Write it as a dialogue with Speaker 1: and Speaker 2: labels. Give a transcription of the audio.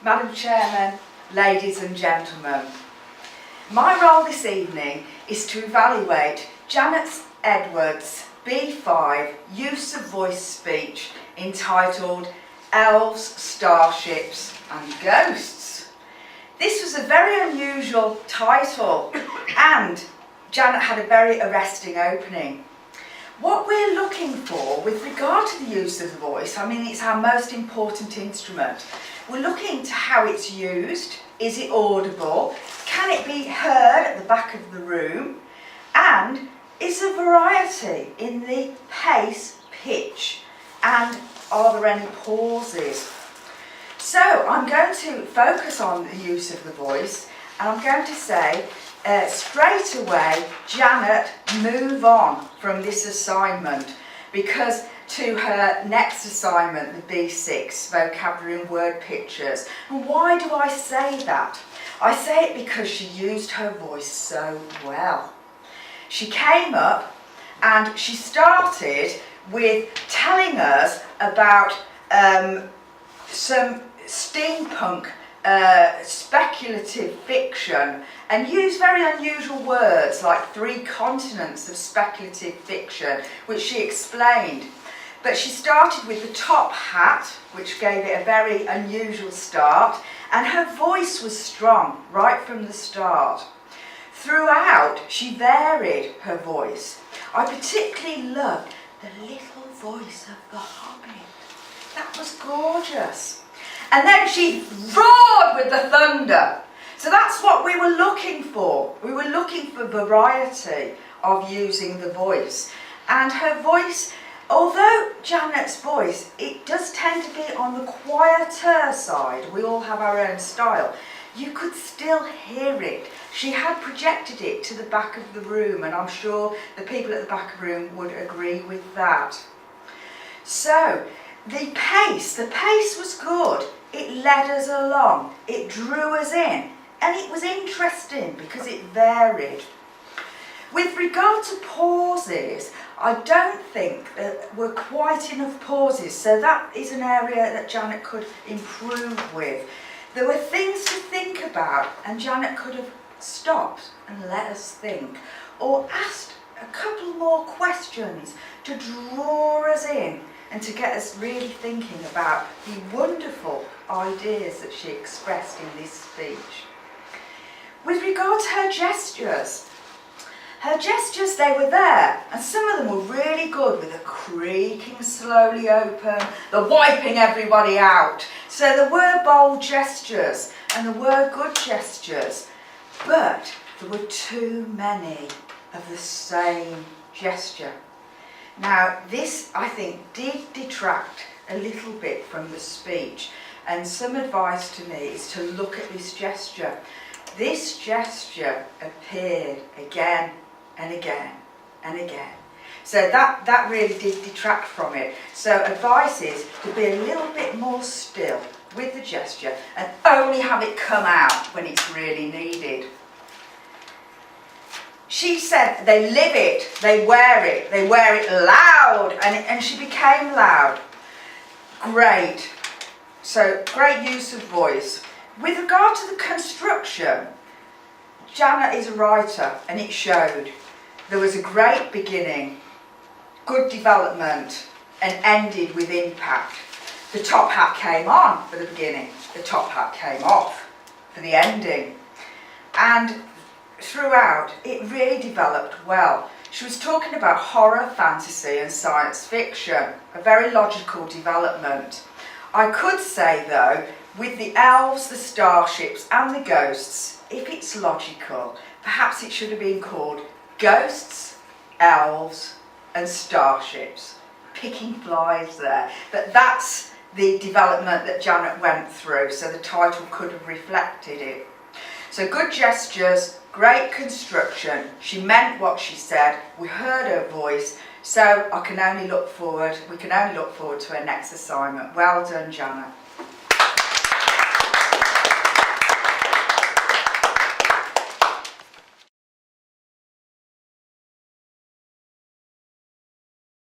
Speaker 1: Madam Chairman, ladies and gentlemen. My role this evening is to evaluate Janet Edwards' B5 use of voice speech entitled Elves, Starships and Ghosts. This was a very unusual title and Janet had a very arresting opening. What we're looking for with regard to the use of the voice, it's our most important instrument. We're looking to how it's used. Is it audible? Can it be heard at the back of the room? And is there variety in the pace, pitch, and are there any pauses? So I'm going to focus on the use of the voice, and I'm going to say straight away, Janet, move on from this assignment because to her next assignment, the B6, vocabulary and word pictures. And why do I say that? I say it because she used her voice so well. She came up and she started with telling us about some steampunk speculative fiction and used very unusual words like 3 continents of speculative fiction, which she explained. But she started with the top hat, which gave it a very unusual start, and her voice was strong right from the start. Throughout, she varied her voice. I particularly loved the little voice of the Hobbit. That was gorgeous. And then she roared with the thunder. So that's what we were looking for. We were looking for variety of using the voice. And her voice, although Janet's voice, it does tend to be on the quieter side. We all have our own style. You could still hear it. She had projected it to the back of the room, and I'm sure the people at the back of the room would agree with that. So, the pace was good. It led us along. It drew us in. And it was interesting because it varied. With regard to pauses, I don't think there were quite enough pauses, so that is an area that Janet could improve with. There were things to think about, and Janet could have stopped and let us think, or asked a couple more questions to draw us in and to get us really thinking about the wonderful ideas that she expressed in this speech. With regard to her gestures, they were there, and some of them were really good with the creaking slowly open, the wiping everybody out. So there were bold gestures and there were good gestures, but there were too many of the same gesture. Now this, I think, did detract a little bit from the speech, and some advice to me is to look at this gesture. This gesture appeared again and again and again. So that really did detract from it. So advice is to be a little bit more still with the gesture and only have it come out when it's really needed. She said they live it, they wear it loud, and she became loud. Great. So great use of voice. With regard to the construction, Janet is a writer and it showed. There was a great beginning, good development, and ended with impact. The top hat came on for the beginning, the top hat came off for the ending. And throughout, it really developed well. She was talking about horror, fantasy and science fiction, a very logical development. I could say though, with the elves, the starships and the ghosts, if it's logical, perhaps it should have been called Ghosts, Elves and Starships. Picking flies there. But that's the development that Janet went through, so the title could have reflected it. So good gestures, great construction. She meant what she said. We heard her voice. So we can only look forward to her next assignment. Well done, Janet.